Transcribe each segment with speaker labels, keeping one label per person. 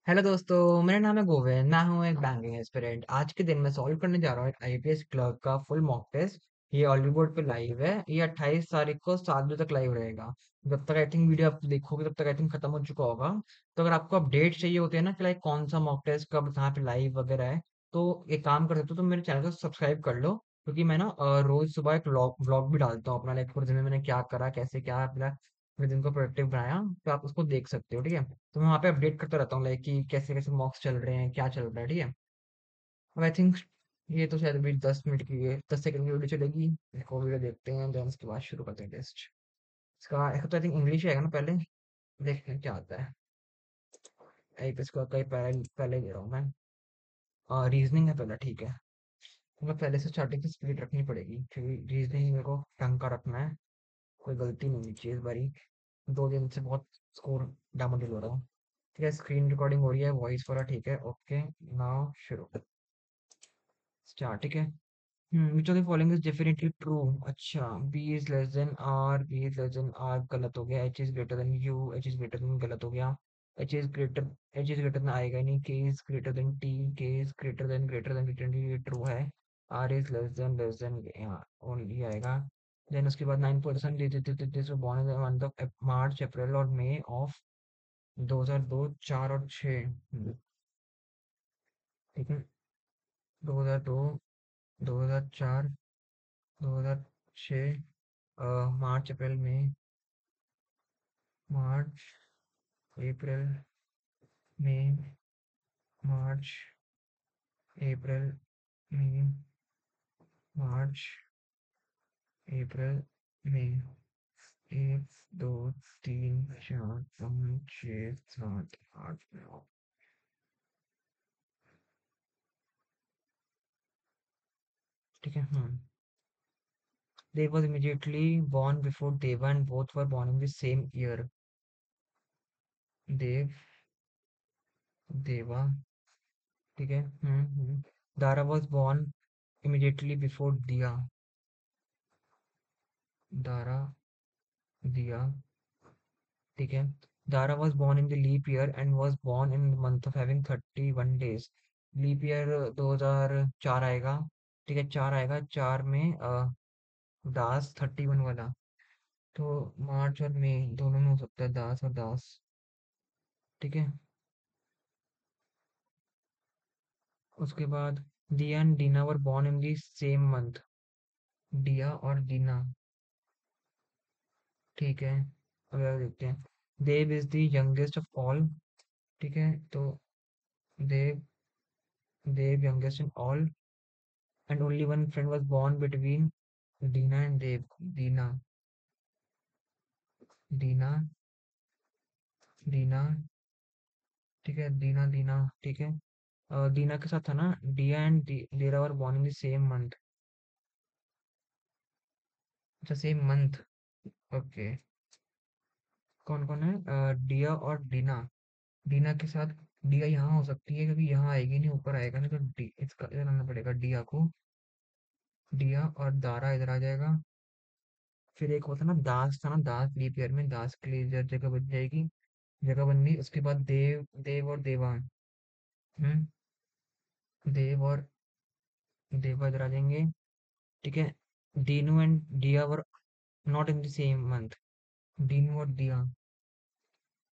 Speaker 1: Hello दोस्तों, मेरा नाम है गोविंद। मैं हूँ एक बैंकिंग एस्पिरेंट। आज के दिन मैं सॉल्व करने जा रहा हूँ एक आईपीएस क्लर्क का फुल मॉक टेस्ट। ये ऑलरेडी बोर्ड पे लाइव है। ये 28 तारीख को 7 बजे तक लाइव रहेगा। जब तक आई थिंक वीडियो आप देखोगे तब तक आई थिंक खत्म हो चुका होगा। तो अगर आपको अपडेट चाहिए होते हैं ना कि लाइक कौन सा मॉक टेस्ट कब कहाँ पे लाइव वगैरह है, तो एक काम कर सकते हो, तो मेरे चैनल को सब्सक्राइब कर लो। क्योंकि मैं ना रोज सुबह एक व्लॉग भी डालता हूँ अपना, लाइक पूरे दिन में मैंने क्या करा, कैसे क्या अपने दिन को प्रोडक्टिव बनाया। तो आप उसको देख सकते हो, ठीक है। तो मैं वहाँ पे अपडेट करता रहता हूँ, लाइक कि कैसे कैसे मॉक्स चल रहे हैं, क्या चल रहा है, ठीक है। अब आई थिंक ये तो शायद अभी 10 मिनट की है, 10 सेकंड की वीडियो चलेगी। एक और वीडियो देखते हैं, देन उसके बाद शुरू करते हैं टेस्ट। इसका एक तो आई थिंक इंग्लिश आएगा ना पहले। देखते हैं क्या आता है। एक इसका कई पहले पहले दे रहा हूँ मैं। रीजनिंग है पहला, ठीक है। तो मैं पहले से स्टार्टिंग से स्पीड रखनी पड़ेगी क्योंकि रीजनिंग मेरे को ढंग का रखना है। कोई गलती नहीं होनी चाहिए इस बारी। 2 दिन से बहुत स्कोर डामाडोल हो रहा हूँ। ठीक है, स्क्रीन रिकॉर्डिंग हो रही है, वॉइस वाला ठीक है, ओके। नाउ शुरू स्टार्ट, ठीक है। Which of the following is definitely true. अच्छा, B is less than R, B is less than R गलत हो गया। H is greater than U, H is greater than गलत हो गया। एच इज ग्रेटर देन आएगा ही नहीं। K is greater than T, K is greater than ये ट्रू है। R is less than only आएगा। देन उसके बाद 9% this born in the month of March, April और मई ऑफ 2002, 4 और 6। ठीक है। 2002, 2004, 2006, मार्च अप्रैल मई, मार्च अप्रैल मई, मार्च अप्रैल मई, मार्च अप्रैल मई। 1, 2, 3, 4, 5, 6, 7, 8, 9। ठीक है। They was immediately born before Deva and both were born in the same year. Dev, Deva, ठीक है। Dara was born immediately before Diya. Dara, Diya, ठीक है। Dara was born in the leap year and was born in the month of having 31 days. Leap year 2004 आएगा। ठीक है, 4 आएगा। 4 में दास 31 वाला। तो मार्च और मई दोनों में हो सकता है, दास और दास। ठीक है। उसके बाद Diya and Dina were born in the same month. Diya और दीना, ठीक है। अब देखते हैं। Dev is the youngest of all. ठीक है, तो Dev, Dev youngest in all and only one friend was born between Dina and Dev. Dina, Dina, Dina, ठीक है। दीना, दीना, ठीक है। दीना के साथ था ना, दिया and there were born in the same month. अच्छा, सेम मंथ, ओके। कौन कौन है? डिया और डीना। डीना के साथ डिया यहाँ हो सकती है क्योंकि यहाँ आएगी नहीं, ऊपर आएगा ना, तो इसका इधर आना पड़ेगा डिया को। डिया और दारा इधर आ जाएगा। फिर एक होता ना दास, था ना दास, लीप ईयर में दास के लिए इधर जगह बन जाएगी। जगह बन गई। उसके बाद देव, देव और देवा। हम्म देव और देवा इधर आ जाएंगे। ठीक है। दीनू एंड डिया were not in the same month. Dinu और दिया,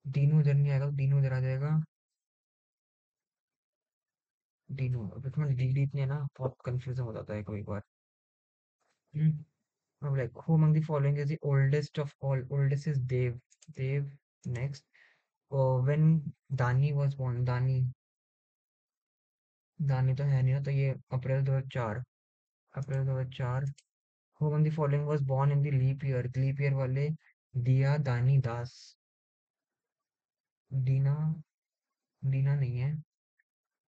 Speaker 1: दीनू इधर नहीं आएगा तो दीनू इधर आ जाएगा। दीनू, अब इसमें डी डी इतने ना बहुत कंफ्यूजन हो जाता है कभी कभार। अब like who among the following is the oldest of all? Oldest is Dev. Dev next. When Dani was born, Dani, Dani तो है नहीं ना, तो ये अप्रैल 2004, अप्रैल 2004। Who among the following was born in the leap year? Leap year वाले दिया, दानी, दास। दीना, दीना नहीं है।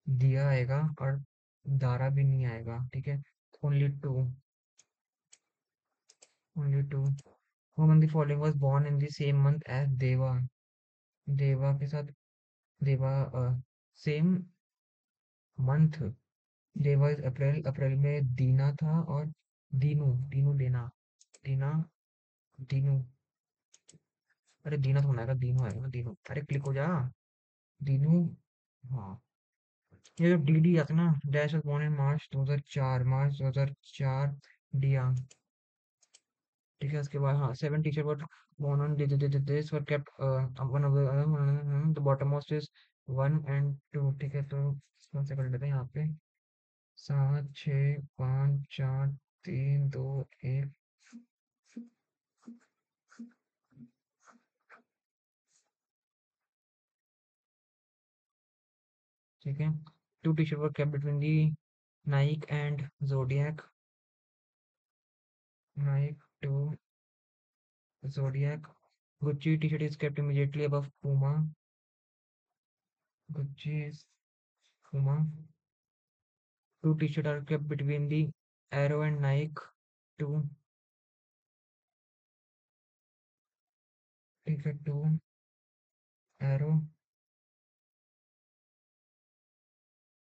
Speaker 1: दिया आएगा और दारा भी नहीं आएगा, ठीक है। Only two, only two. Who among the following was born in the same month as Deva? देवा के साथ देवा, सेम मंथ। देवा इज अप्रैल, अप्रैल में दीना था और दीनू, दीनू देना, दीना, दीनू। अरे दीना तो आएगा, दीनू आएगा ना, दीनू, अरे क्लिक हो जा। दीनू, हाँ, ये जो डीडी आता ना, dash was born in March 2004, March 2004, डिया। ठीक है, उसके बाद हाँ, seven teacher were born on this were kept one of the bottom most is one and two. ठीक है, तो कौन से कर लेते हैं यहाँ पे, 7, 6, 5, 4, 3, 2, 1। ठीक है, two T shirt were kept between the Nike and Zodiac, Nike to Zodiac. Gucci T shirt is kept immediately above Puma, Gucci is Puma। Two t-shirt are kept between the Arrow and Nike, two। ठीक है, to arrow.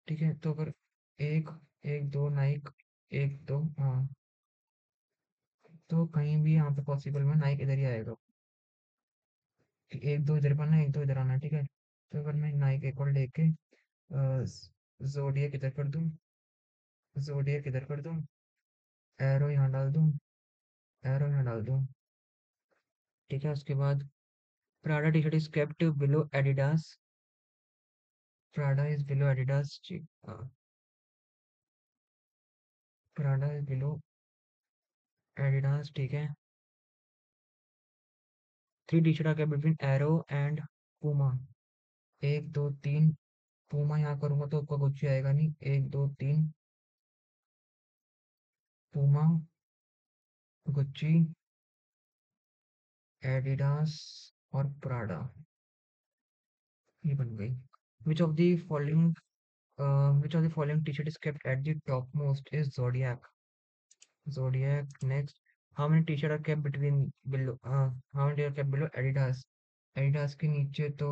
Speaker 1: ठीक है, तो अगर एक, एक दो नाइक, एक दो, हाँ, तो कहीं भी यहाँ पे पॉसिबल में नाइक इधर ही आएगा। एक दो इधर बनना, एक दो इधर आना। ठीक है, तो अगर मैं नाइक एक और लेके जोडियक इधर कर दूं, जोडियक इधर कर दूं, एरो यहाँ डाल दूं, एरो यहाँ डाल दूं। ठीक है, उसके बाद Prada T shirt is kept below Adidas, Prada is below Adidas. Prada is below Adidas. ठीक है, थ्री टी शर्ट आके बिटवीन एरो एंड पूमा, एक दो तीन। पूमा यहाँ करूंगा तो आपका कुछ आएगा नहीं, एक दो तीन, पूमा, गुच्ची, एडिडास और प्राडा, ये बन गई। विच of the following which of the following t-shirt is kept at the topmost is Zodiac, Zodiac। Next, how many t-shirt are kept between below how many are kept below Adidas, Adidas के नीचे तो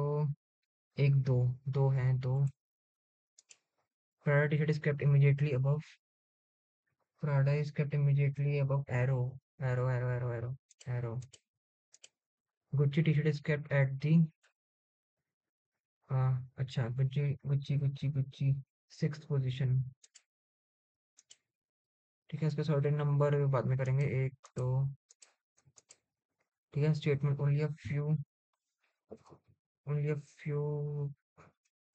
Speaker 1: एक दो, दो हैं दो। Prada t-shirt is kept immediately above, Prada is kept immediately above Arrow, Arrow, Arrow, Arrow, Arrow, Arrow। Gucci t-shirt is kept at the अच्छा, Gucci, Gucci, Gucci, Gucci, sixth position. ठीक है, इसके सर्टेन नंबर बाद में करेंगे, एक दो। ठीक है, statement only a few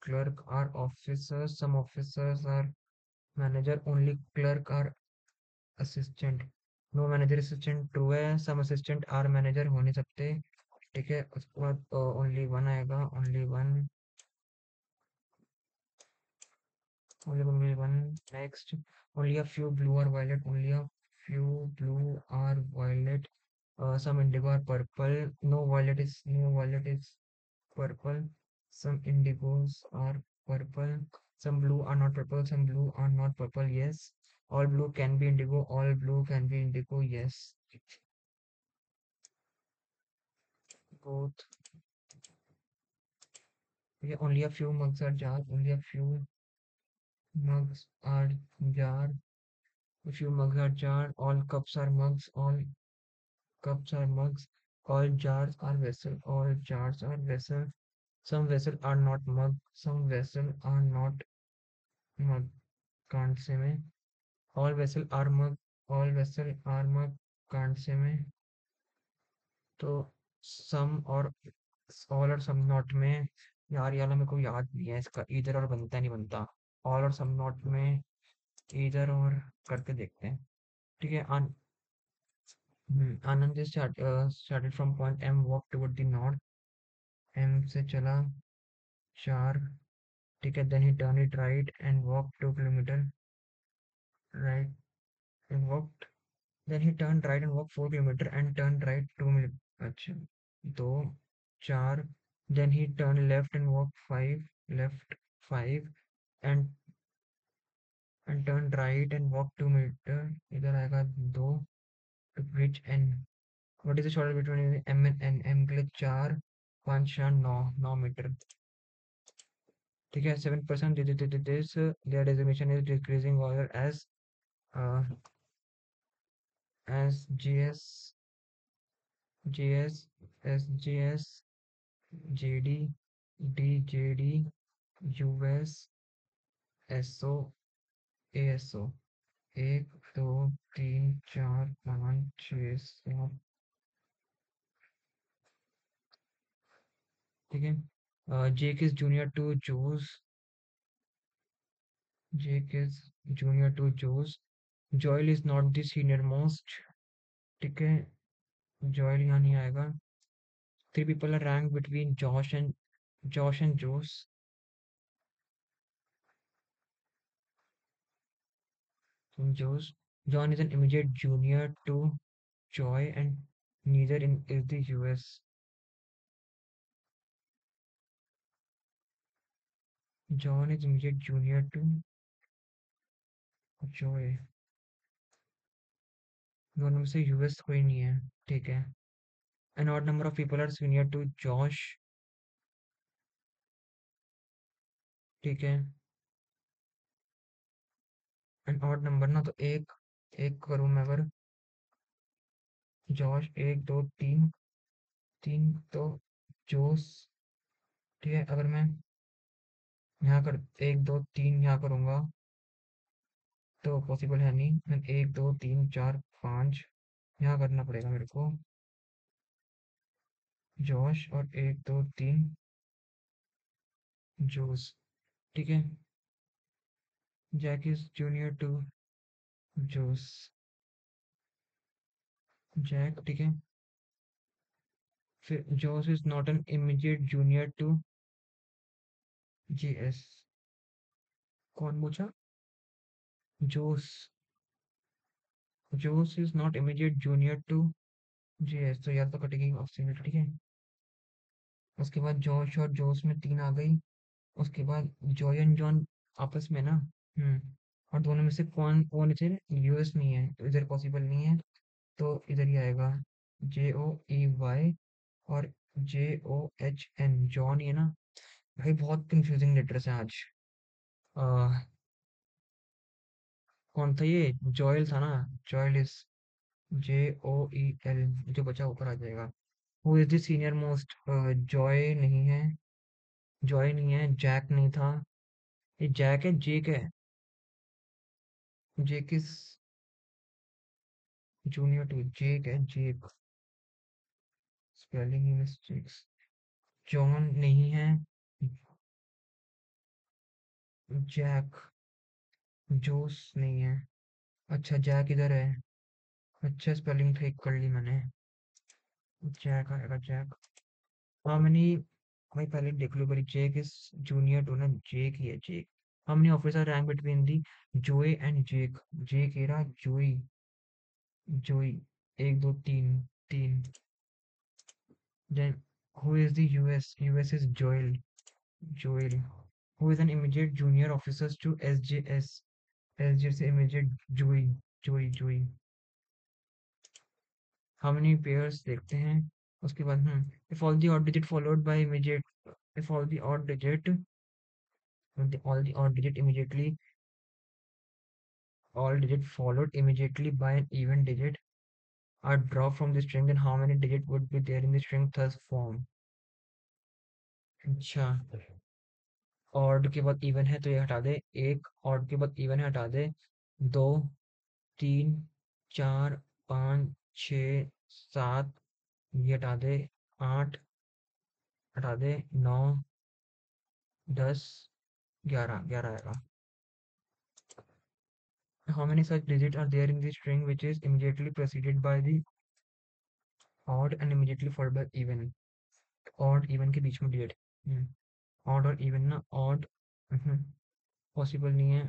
Speaker 1: clerk are officers, some officers are manager, only clerk are assistant, no manager assistant true है, सम असिस्टेंट आर मैनेजर हो नहीं सकते। ठीक है, उसके बाद ओनली वन आएगा, only one, only one. Next, only a few blue are violet, only a few blue are violet, some indigo are purple, no violet is purple, some indigos are purple, some blue are not purple, some blue are not purple, yes, all blue can be indigo, all blue can be indigo, yes, both। Yeah, only a few mugs are jar, only a few mugs are jar, a few mugs are jar, all cups are mugs, all cups are mugs, all jars are vessel, all jars are vessel, some vessel are not mug, some vessel are not mug, can't say में, all vessel are mug, all vessel are mug, can't say में। तो सम और all और some not में, यार ये वाला मेरे को याद नहीं है, इसका इधर और बनता नहीं बनता। ऑल और सम नॉट में इधर और करके देखते हैं। ठीक है, Anand started from point M, walk toward the north, M से चला 4। ठीक है, then he turn it right and walk 2 kilometre, right and walk, then he turned right and walked 4 kilometer and turned right 2 minutes। अच्छा, दो, चार, then he turned left and walked 5, left 5 and turned right and walked 2 meter, इधर आएगा दो, to reach n। what is the shortest between m and n, m के लिए 4, 5, 4, 9, 9 metre. ठीक है, 7% this their designation is decreasing order uh, as gs, gs, sgs, JD, DJD, US, SO, ASO. एक, दो, तीन, चार, पाँच, छः, सात। ठीक है। Jake is junior to Jose. Jake is junior to Jose. Joel is not the senior most. ठीक है। जॉयल यहाँ नहीं आएगा। Three people are rank between Josh and Jose. Jose. John is an immediate junior to Joy and neither in is the US. John is immediate junior to Joy। दोनों में से US कोई नहीं है। ठीक है। An odd number of people are senior to Josh। ठीक है। An odd number ना तो एक, एक करूँ मैं अगर। जॉश एक, दो, तीन। तीन तो जोस। ठीक है। अगर मैं यहाँ कर एक, दो, तीन यहाँ करूँगा तो पॉसिबल है नहीं। मैं एक, दो, तीन, चार, पाँच यहाँ करना पड़ेगा मेरे को। जॉश और एक, दो, तीन जोस। ठीक है। Jack is junior to Jose. Jack. ठीक है। फिर Jose is not an immediate junior to GS. कौन पूछा? Jose. Jose is not immediate junior to GS, तो यार तो कटेगी ऑप्शन। ठीक है। उसके बाद जॉश और जोस में तीन आ गई। उसके बाद जॉय एंड जॉन आपस में ना। हम्म। और दोनों में से कौन कौन इधर यूएस नहीं है, तो इधर पॉसिबल नहीं है। तो इधर ही आएगा JOEY और JOHN। जॉन, ये ना। भाई बहुत कंफ्यूजिंग लेटर्स हैं आज। आ, कौन था ये? जॉयल था ना। Joel is JOEL। जो बचा ऊपर आ जाएगा। Who is the senior most? Joy नहीं है। जॉय नहीं है। जैक नहीं था। ये जैक है, जेक है। जेक इज जूनियर टू जेक है। जेक। Spelling mistakes. जॉन नहीं है। जैक। जोस नहीं है। अच्छा, जैक इधर है। अच्छा, स्पेलिंग ठीक कर ली मैंने। जैक आएगा, जैक। हाँ मैंने। भाई पहले देख लो मेरी। जेक इज जूनियर टू ना, जेक ही है, Jake. How many officer rank between the Joey and Jake? Jake एरा जोई। जोई। एक, दो, तीन। तीन। Then who is the US? US is Joel. Joel. Who is an immediate junior officers to SJS? SJ से immediate Joey. Joey, जोई। How many pairs देखते हैं। उसके बाद if all the odd digit followed by immediate. if all the odd digit all the odd digit immediately all digit followed immediately by an even digit are dropped from the string, then how many digit would be there in the string thus form? अच्छा। Odd के बाद even है तो ये हटा दे। एक odd के बाद इवन है, हटा दे। दो, तीन, चार, पाँच, छ, सात, ये हटा दे। आठ हटा दे। नौ, 10, 11। 11 आएगा। How many such digits are there in the string which is immediately preceded by the odd and immediately followed by even? Odd even के बीच में डिजिट। ऑड और इवन ना। ऑड पॉसिबल नहीं है।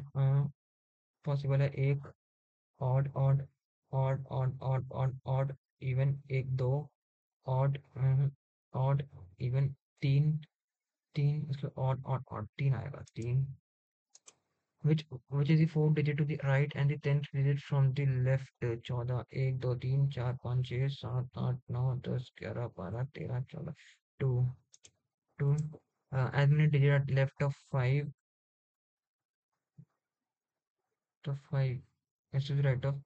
Speaker 1: पॉसिबल है एक। Odd, odd, odd, odd, odd, odd, odd, even एक, दो। ऑड, ऑड, इवन तीन। तीन इसके ऑड, ऑड, ऑड, तीन आएगा, तीन। which is the fourth digit to the right and the 10th digit from the left? 14। एक, दो, तीन, चार, पाँच, छः, सात, आठ, नौ, 10, 11, 12, 13, 14। Two. Two. as many digits are left of 5? तो 5 ऐसे भी राइट ऑफ।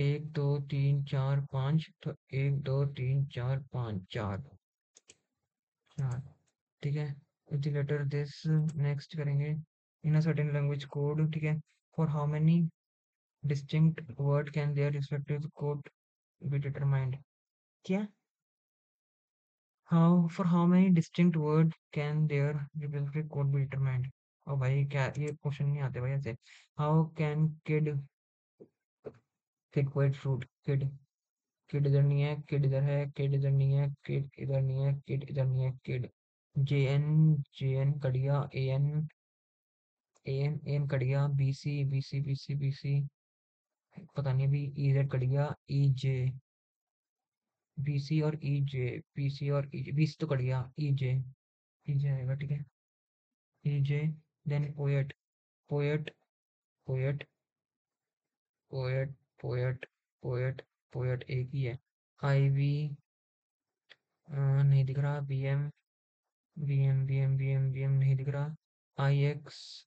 Speaker 1: एक, दो, तीन, चार, पाँच, तो एक, दो, तीन, चार, पाँच, चार। चार। ठीक है। द लेटर दिस, नेक्स्ट करेंगे in a certain language code, ठीक है। For how many distinct word can their respective code be determined. क्या? How for how many distinct word can their respective code be determined. ओ भाई, क्या ये question नहीं आते भाई ऐसे। How can kid kid quite fruit, kid, kid इधर नहीं है, किड इधर है, किड इधर नहीं है, किड इधर नहीं है, किड इधर नहीं है, किड। जे एन कट गया, ए एन कट गया, बी सी, पता नहीं अभी, ई जेड कट गया, ई जे, बी सी और ई जे, बी सी और ई जे, बी सी तो कट गया, ई जे आएगा, ठीक है। E J, then poet, poet, poet, poet, poet, poet, poet एक ही है। आई वी, नहीं दिख रहा, B M, B M, B M, B M, B M नहीं दिख रहा। आई एक्स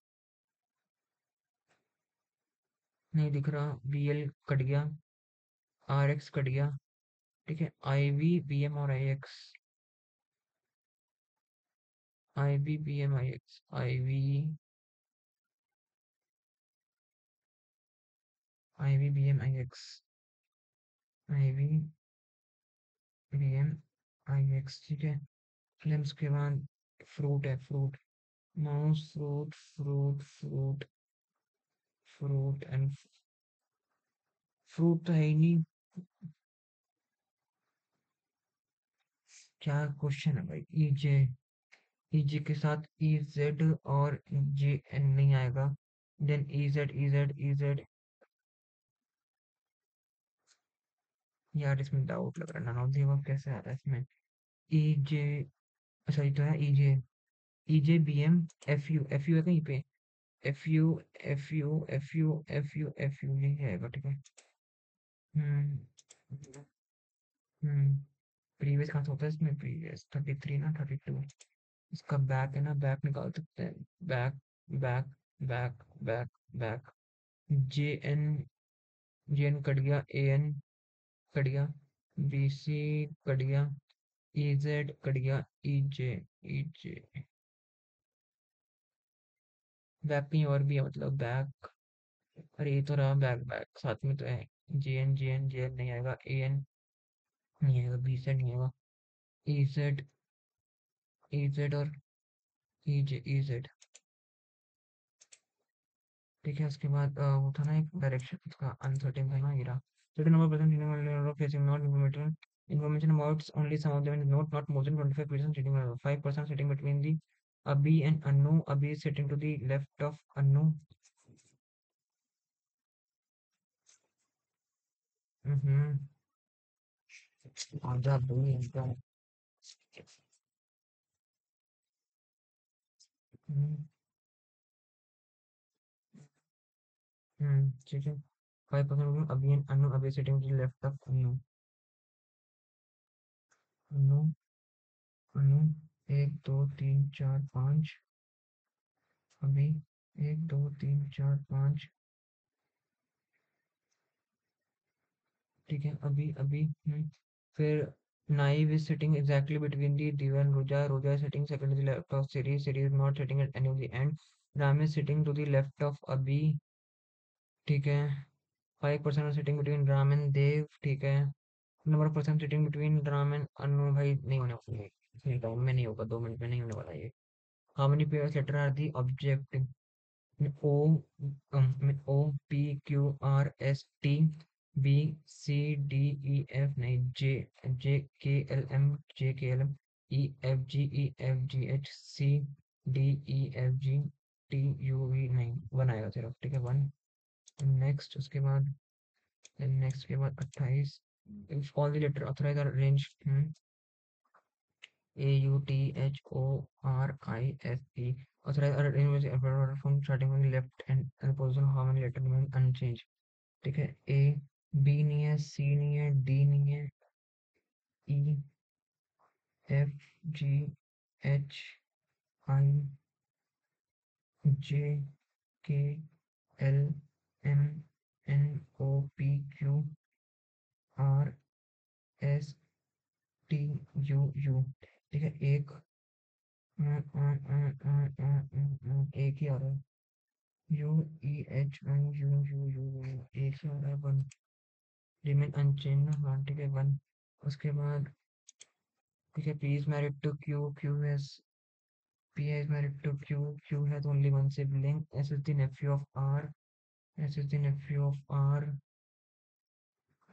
Speaker 1: नहीं दिख रहा, बी एल कट गया, आर एक्स कट गया, ठीक है। आई वी बी एम और I X, I V B M I X, I V B M I X, I V B M I X, ठीक है। फिर उसके बाद फ्रूट है, fruit, mouse, fruit, fruit, fruit, fruit and, fruit तो है ही नहीं। क्या क्वेश्चन है भाई, ई जे, ई जे के साथ ई जेड और जे एन नहीं आएगा, then E Z, E Z, E Z. यार इसमें डाउट लग रहा है, नाउ देखो कैसे आ रहा है इसमें। ई जे, अच्छा ये तो है E J, E J B M, F U है कहीं पे, F U, F U, F U, F U, F U यही आएगा, ठीक है। हम्म, हम्म। प्रीवियस कहाँ से होता है इसमें, प्रीवियस 33 ना 32, इसका बैक है ना, बैक निकाल सकते हैं, back, back, back, back, back. J N, J N cut गया, ए एन कट गया, बी सी कट गया, ई जेड कट गया, ई जे, ई जे। बैक कहीं और भी है मतलब, बैक, अरे ये तो रहा बैक, बैक साथ में तो है। J N, J N, J N नहीं आएगा, ए एन नहीं आएगा, बी जेड नहीं आएगा, ई जेड, ई जेड और ई जे, ई जेड, ठीक है। उसके बाद वो था ना एक डायरेक्शन, उसका अनसर्टेन था ना, ये रहा। certain number of person reading or facing not information about only some of them is not more than 25% sitting, 5% sitting between the Abhi and Anu. Abhi is sitting to the left of Anu. Mm-hmm. आजा भाई एकदम। हम्म, ठीक है। 5% Abhi and Anu, Abhi is sitting to the left of Anu, Anu, Anu। एक दो तीन चार पाँच, अभी, एक दो तीन चार पाँच, ठीक है। अभी अभी, फिर Naive is sitting exactly between the Diva and Roja. Roja is sitting second to the left of Siri. Siri is not sitting at any of the end. Ram is sitting to the left of Abhi. ठीक है। 5% are sitting between Ram and Dev. ठीक है। Number of person sitting between Ram and Anu, भाई नहीं होने वाला ये, इतने टाइम में नहीं होगा, 2 मिनट में नहीं होने वाला ये। How many pairs letter are the object? O, O P Q R S T, B C D E F नहीं, J K L M, E F G, E F G H, C D E F G, T U V नहीं, one आएगा सिर्फ, ठीक है, one. Next उसके बाद, next के बाद 28, all the letter authorise are arrange, AUTHORISE, authorized are arranged from starting from the left and position how many letter remain unchanged, ठीक है। ए, बी नहीं है, सी नहीं है, डी नहीं है, E F G H I J K L M N O P Q R S T U U, ठीक है। एक, एक ही आ रहा है। U E H N U U U एक ही आ रहा है वन। रिमेन अनचेंज हाँ ठीक है वन। उसके बाद ठीक है P is married to Q Q has P is married to Q. Q has only one sibling. S is the nephew of R. S is the nephew of R.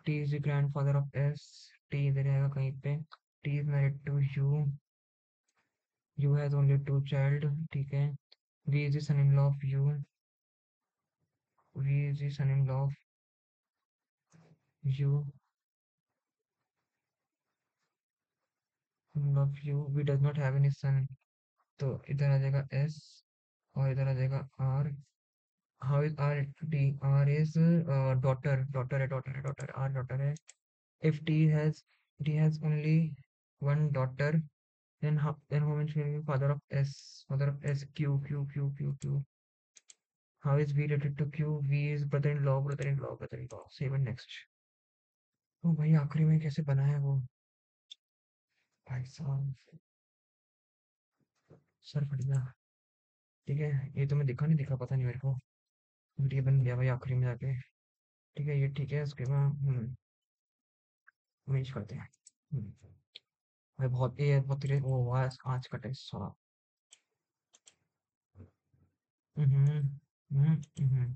Speaker 1: T is the grandfather of S. T इधर आएगा कहीं पे. T is married to U. U has only two child. ठीक है. V is the son-in-law of U. V is the son-in-law of U. Son-in-law of U. V does not have any son. तो इधर आ जाएगा S और इधर आ जाएगा R. How is R D? R is daughter. Daughter है daughter है daughter. R daughter है. If T has only one daughter, then who will be father of S? Father of S Q Q Q Q Q. How is V related to Q? V is brother-in-law, brother-in-law, brother-in-law. Same and next. तो भाई आखिरी में कैसे बना है वो भाई साहब सर फट गया ठीक है ये तो मैं दिखा नहीं दिखा पता नहीं मेरे को बट ये बन गया भाई आखिरी में जाके ठीक है ये ठीक है उसके बाद मैच करते हैं भाई बहुत ये बहुत तेरे वो आज आज का टेस्ट साला हम्म हम्म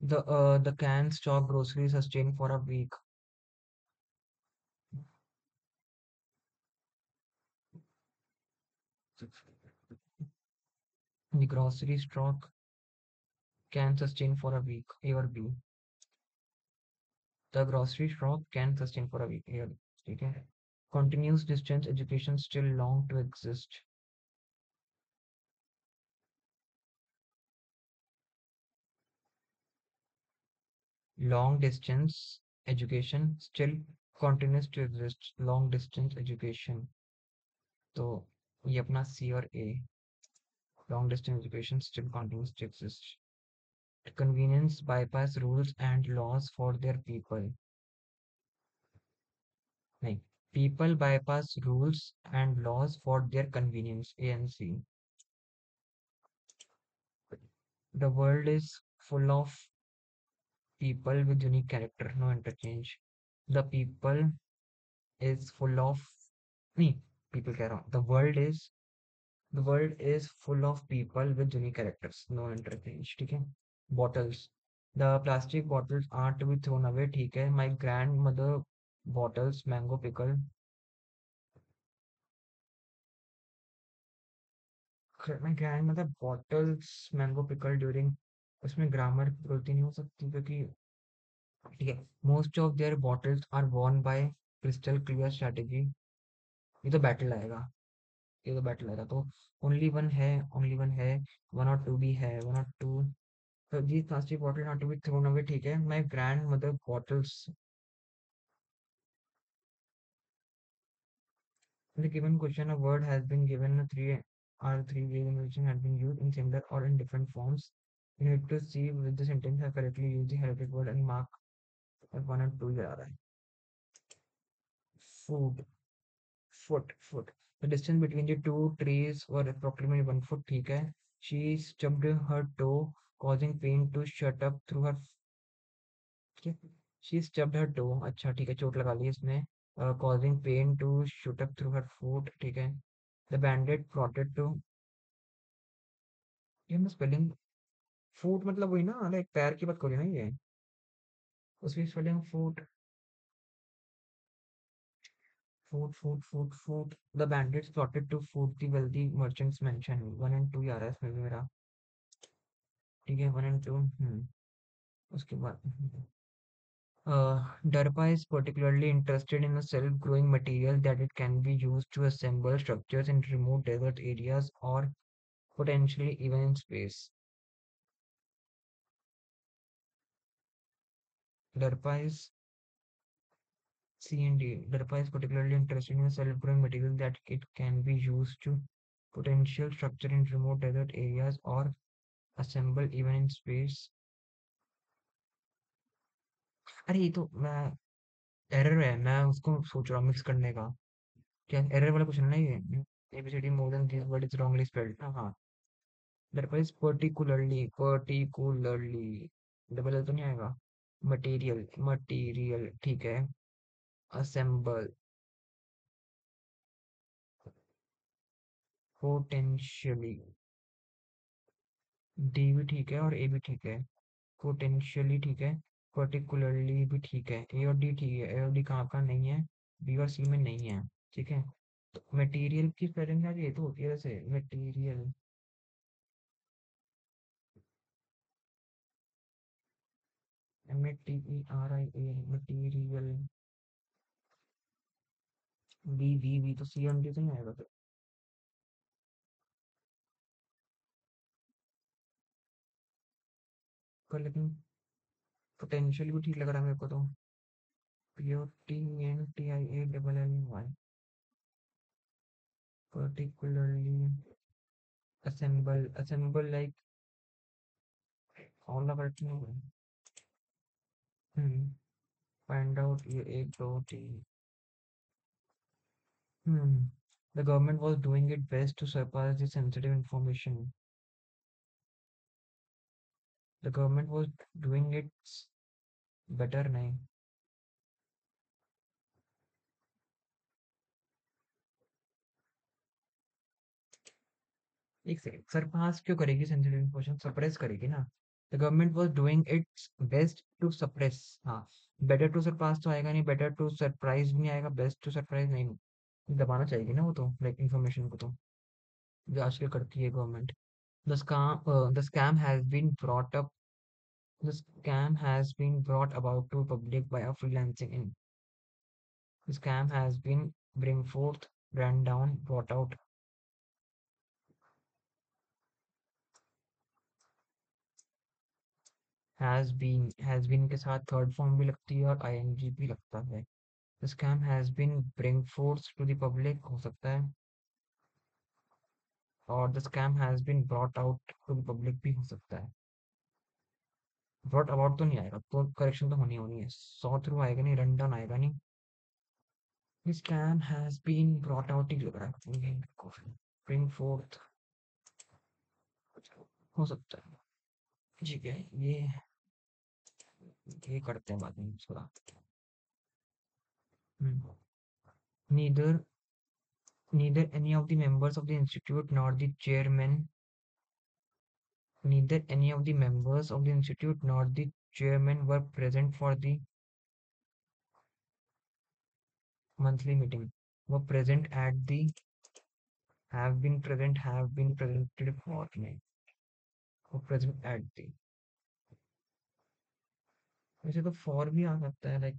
Speaker 1: the can stock groceries sustain for a week. The grocery stock can sustain for a week. A or B. The grocery stock can sustain for a week. A or B. ठीक है. Continuous distance education still long to exist. Long distance education still continues to exist. Long distance education. तो ये अपना C और A. Long distance education still continues to exist. Convenience bypass rules and laws for their people. नहीं. People bypass rules and laws for their convenience. A and C. The world is full of people with unique character. No interchange. The people is full of नहीं people कह रहा हूँ. The world is full of people with unique characters. No interchange. ठीक है. Bottles. The plastic bottles are to be thrown away. ठीक है. My grandmother bottles mango pickle. My grandmother bottles mango pickle during उसमें grammar की गलती नहीं हो सकती क्योंकि ठीक है most of their bottles are won by crystal clear strategy. ये तो बैटल आएगा. ये तो बैटल आएगा तो ओनली वन है वन और टू भी है वन और टू. तो जी plastic bottle not to be thrown away ठीक है. My grandmother bottles. The given question a word has been given a three ways in which it has been used in similar or in different forms. You need to see with the sentence have correctly used the helped word and mark one and two जा रहा है. Food. Foot. The distance between the two trees were approximately 1 foot. ठीक है. She stubbed her toe, causing pain to shut up through her. ठीक है. She stubbed her toe. अच्छा ठीक है चोट लगा ली इसने. Causing pain to shoot up through her foot. ठीक है. The bandit plotted to. ये मैं स्पेलिंग फूट मतलब वही ना लाइक पैर की बात करी ना ये. उसकी spelling foot. The bandits plotted to foot the wealthy merchants mention. One and two ही आ रहा है इसमें भी मेरा. ठीक है वन एंड टू. उसके बाद DARPA is particularly interested in a self-growing material that it can be used to assemble structures in remote desert areas or potentially even in space. DARPA is C and D. DARPA is particularly interested in a self-growing material that it can be used to potential structure in remote desert areas or assemble even in space. अरे ये तो मैं error है मैं उसको सोच रहा हूँ मिक्स करने का. क्या एरर वाला क्वेश्चन है ना ये. ABCD more than this word is wrongly spelled. हाँ, मेरे पास particularly डबल तो नहीं आएगा. Material ठीक है. Assemble, potentially, D भी ठीक है और A भी ठीक है. Potentially ठीक है. Particularly भी ठीक है. A और D ठीक है. A और D कहाँ कहाँ नहीं है. B और C में नहीं है. ठीक है. तो मटेरियल की स्पेलिंग यार ये तो होती है वैसे. Material, METERIAL, material. B तो C और D तो नहीं आएगा. तो पर लेकिन पोटेंशियल भी ठीक लग रहा है मेरे को तो. POTENTIALLY, particularly. Assemble like all the words नहीं है. हम्म. Find out ये एक दो तीन. Hmm. The government was doing its best to surpass the sensitive information. The government was doing its better नहीं. एक सेकंड, सरपास क्यों करेगी सेंसिटिव इन्फॉर्मेशन? सप्रेस करेगी ना. The government was doing its best to suppress. हाँ. बेटर टू सरपास तो आएगा नहीं. बेटर टू सरप्राइज भी नहीं आएगा. बेस्ट टू सरप्राइज नहीं. दबाना चाहिए ना वो तो, लाइक इन्फॉर्मेशन को तो, जो आजकल करती है government. The scam has been brought up. The scam has been brought about to public by a freelancing in. The scam has been bring forth, ran down, brought out. Has been के साथ third form भी लगती है और ING भी लगता है. The scam has been bring forth to the public हो सकता है. और the scam has been brought out to the public भी हो सकता है. brought about तो नहीं आएगा. तो करेक्शन तो होनी है. सॉ थ्रू आएगा नहीं. रन डाउन आएगा नहीं. The scam has been brought out ही लग रहा है. bring forth हो सकता है. ठीक है. ये करते हैं बाद में थोड़ा. neither neither any of the members of the institute nor the chairman neither any of the members of the institute nor the chairman were present for the monthly meeting. Were present at the have been presented for me. Were present at the. वैसे तो for भी आ सकता है, like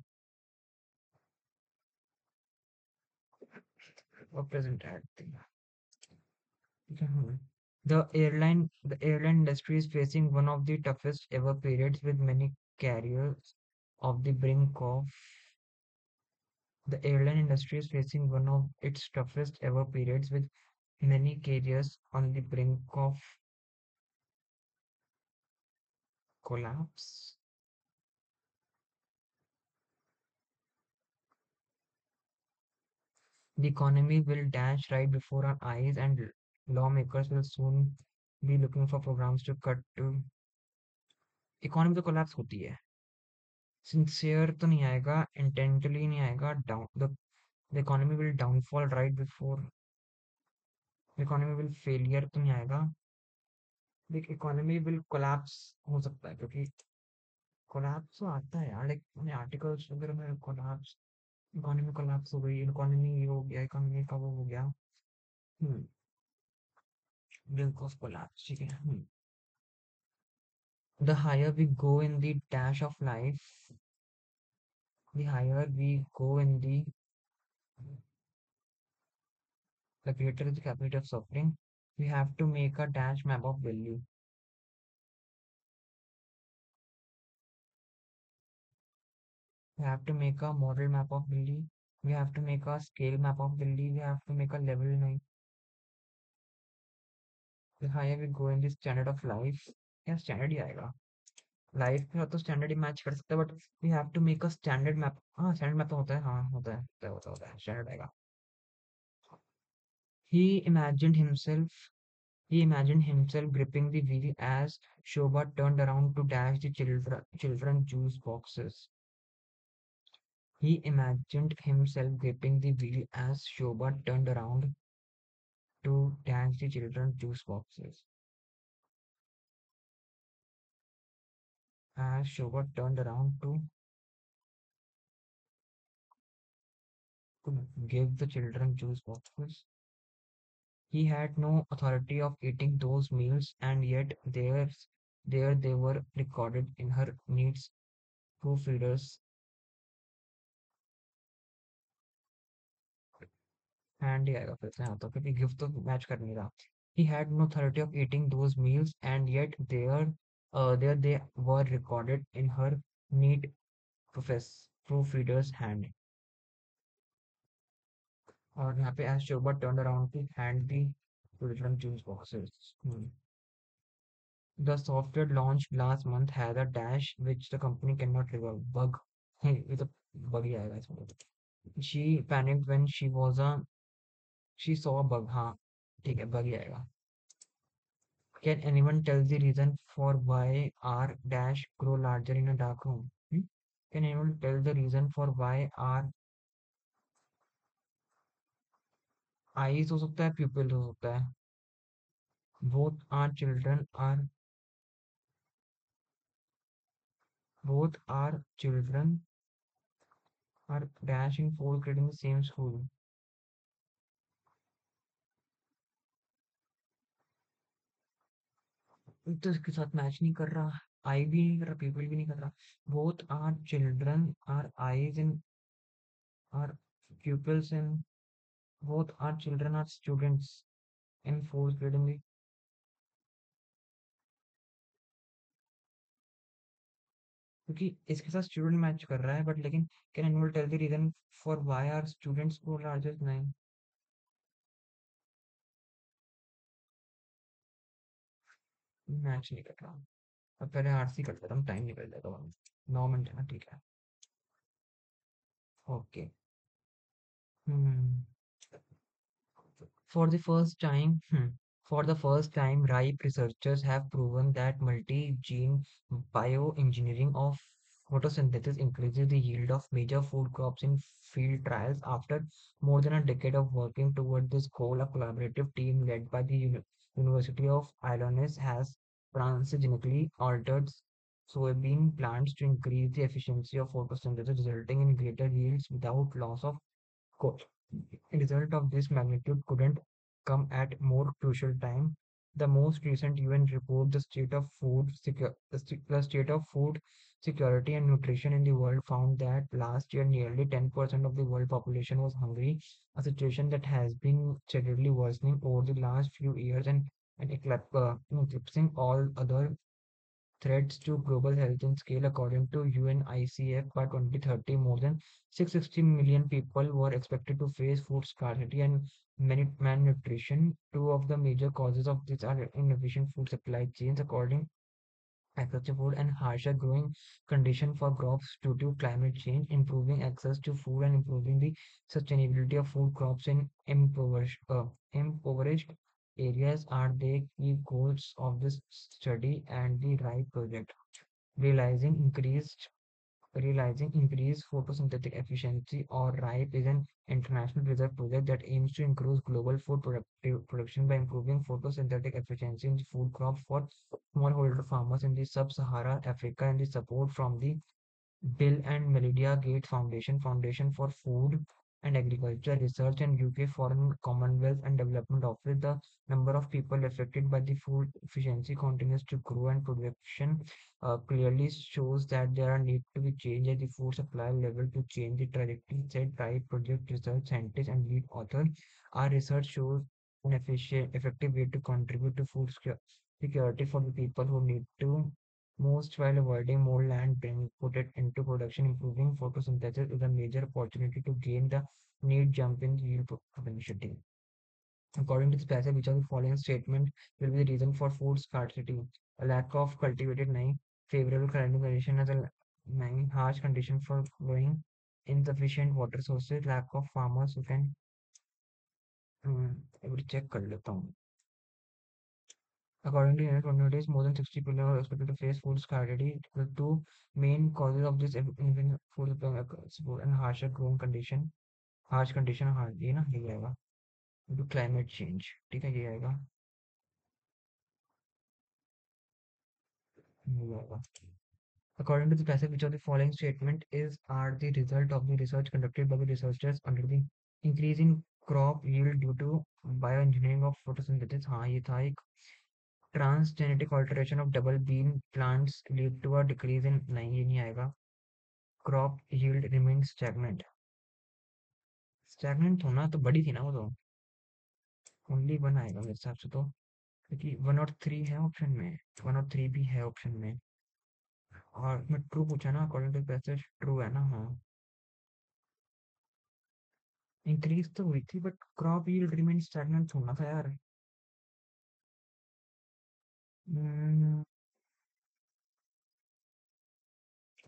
Speaker 1: were present at the. The airline industry is facing one of the toughest ever periods, with many carriers of the brink of the airline industry is facing one of its toughest ever periods, with many carriers on the brink of collapse. The economy will dash right before our eyes, and lawmakers will soon be looking for programs to cut to. Economy तो collapse होती है. Sincere तो नहीं आएगा. Intently नहीं आएगा. Down the economy will downfall right before. Economy will failure तो नहीं आएगा. देख, इकोनॉमी विल कोलैप्स हो सकता है, क्योंकि कोलैप्स तो आता है यार. लाइक मैंने आर्टिकल्स वगैरह में कोलैप्स, इकोनॉमी कोलैप्स हो गई, इकोनॉमी ये हो गया, इकोनॉमी का वो हो गया. हम्म. Brink of collapse. ठीक है. The higher we go in the dash of life, the higher we go in the greater is the capacity of suffering. We have to make a dash map of value. We have to make a model map of value. We have to make a scale map of value. We have to make a level line. The higher we go in the standard of life, या standard ही आएगा. Life के साथ तो standard ही match कर सकता है, but we have to make a standard map. हाँ, standard map तो होता है. हाँ, होता है, होता है, होता है, स्टैंडर्ड आएगा. He imagined himself gripping the wheel as Shobha turned around to dash the children juice boxes. He imagined himself gripping the wheel as Shobha turned around to dash the children juice boxes. As Shobha turned around to give the children juice boxes. He had no authority of eating those meals, and yet there they were recorded in her needs proofreaders and ही आएगा फिर से यहाँ तो क्योंकि gift तो match कर नहीं रहा. He had no authority of eating those meals, and yet there they were recorded in her neat proofreader's hand. और यहाँ पे as Shobha turned around to hand the children juice boxes. The software launched last month has a dash which the company cannot resolve. Bug. ये तो bug ही आएगा इसमें. She panicked when she saw a bug. हाँ ठीक है bug ही आएगा. Can anyone tell the reason for why R dash grow larger in a dark room? Can anyone tell the reason for why R eyes हो सकता है pupil हो सकता है. Both our children are dash in fourth grade in the same school. तो इसके साथ match नहीं कर रहा. आई भी नहीं कर रहा पीपल भी नहीं कर रहा. Both are children are eyes in are pupils in both our children are students in fourth grade in the. क्योंकि इसके साथ स्टूडेंट मैच कर रहा है बट लेकिन can annual tell the reason for why are students को largest नहीं. Match नहीं कर रहा. अब पहले आरसी कर लेता हूँ टाइम निकल जाएगा. 9 मिनट है ना ठीक है. Okay. Hmm For the first time, ripe researchers have proven that multi-gene bioengineering of photosynthesis increases the yield of major food crops in field trials. After more than a decade of working toward this goal, a collaborative team led by the University of Illinois has transgenically altered soybean plants to increase the efficiency of photosynthesis, resulting in greater yields without loss of cost. The result of this magnitude couldn't come at more crucial time. The most recent UN report, the state of food security and nutrition in the world, found that last year nearly 10% of the world population was hungry, a situation that has been steadily worsening over the last few years and eclipsing all other threats to global health and scale. According to UNICEF, by 2030, more than 660 million people were expected to face food scarcity and malnutrition. Two of the major causes of this are inefficient food supply chains, according agriculture food and harsher growing condition for crops due to climate change. Improving access to food and improving the sustainability of food crops in impoverished areas are the key goals of this study and the RIPE project. Realizing increased Realizing increased photosynthetic efficiency, or RIPE, is an international research project that aims to increase global food production by improving photosynthetic efficiency in food crops for smallholder farmers in the sub-Sahara Africa, and the support from the Bill and Melinda Gates Foundation, Foundation for Food and Agriculture Research, and UK Foreign Commonwealth and Development Office. The number of people affected by the food efficiency continues to grow, and production clearly shows that there are need to be change at the food supply level to change the trajectory, said Tribe Project research scientist and lead author. Our research shows an effective way to contribute to food security for the people who need to most, while avoiding more land being put it into production. Improving photosynthesis is a major opportunity to gain the need jump in yield potentiality. According to this passage, which of the following statement will be the reason for food scarcity? A lack of cultivated nine, favorable climatic condition as a nine, harsh condition for growing, insufficient water sources, lack of farmers who can एक बार check कर लेता हूँ। According to United Communities, more than 60 people are expected to face food scarcity. The two main causes of this food supply support and harsh condition ये ना ये आएगा due to climate change। ठीक है ये आएगा ये आएगा। According to the passage, which of the following statement is are the result of the research conducted by the researchers under the increase in crop yield due to bioengineering of photosynthesis। हाँ ये था एक transgenic alteration of double bean plants lead to a decrease in नहीं ये नहीं आएगा। crop yield remains stagnant होना तो बड़ी थी ना वो तो ओनली वन आएगा मेरे हिसाब से तो क्योंकि वन और थ्री है ऑप्शन में वन और थ्री भी है ऑप्शन में और मैं ट्रू पूछा ना अकॉर्डिंग टू पैसेज ट्रू है ना हाँ इंक्रीज तो हुई थी but crop yield remain stagnant होना था यार। Hmm,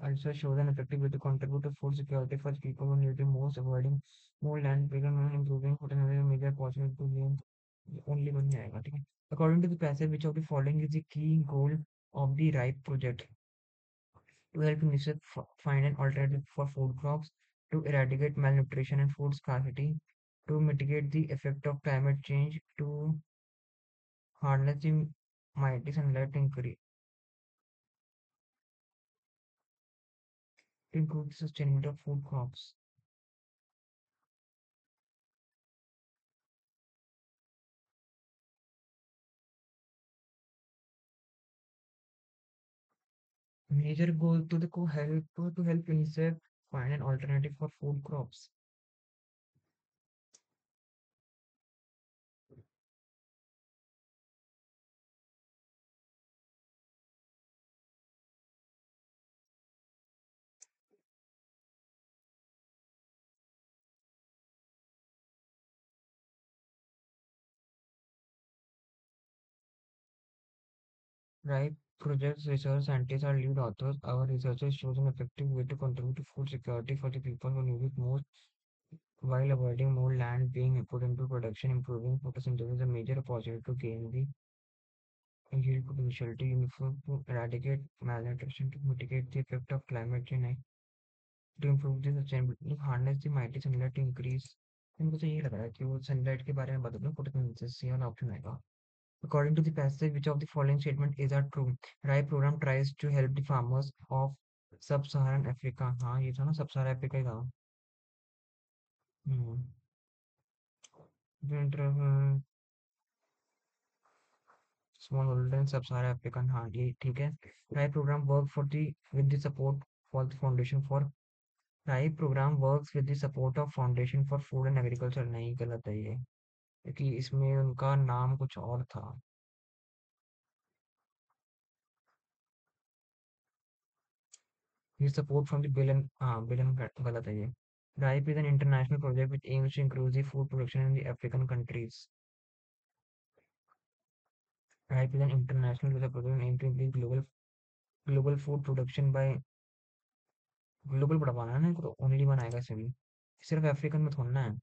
Speaker 1: also shows an effective way to contribute to food security for people who need it most, avoiding more land bigger and improving food and another major possible to gain only बन जाएगा ठीक है। According to the passage, which of the following is the key goal of the RIPE project to help UNICEF find an alternative for food crops, to eradicate malnutrition and food scarcity, to mitigate the effect of climate change, to harness the mighty sunlight to improve the sustainability of food crops. Major goal to the to help UNICEF find an alternative for food crops. Right? Projects research scientists are lead authors. Our researchers shows an effective way to contribute to food security for the people who need it most while avoiding more land being put into production, improving photosynthesis is a major opportunity to gain the yield potential to improve to eradicate malnutrition, to mitigate the effect of climate change, and to improve the sustainability, to harness the mighty sunlight to increase। इनको तो यही लग रहा है कि वो sunlight के बारे में बता दो फोटोसिंथेसिस ये वाला ऑप्शन आएगा। According to the passage, which of the following statement is are true? RIE program tries to help the farmers of sub-Saharan Africa। हाँ ये था ना सब-Saharan अफ्रीका ही था। हम्म स्मॉल होल्डर इन सब-Saharan African। हाँ ये ठीक है। RIE program work for the with the support for the foundation for RIE program works with the support of Foundation for Food and Agriculture। नहीं गलत है ये क्योंकि इसमें उनका नाम कुछ और था। ये support from the bill and हाँ bill and गलत है ये। RIPE is an international project which aims to increase the food production in the African countries। RIPE is an international research project aimed to increase global food production by global बढ़ाना है ना इनको तो only बनाएगा इसे भी सिर्फ African में थोड़ा ना है।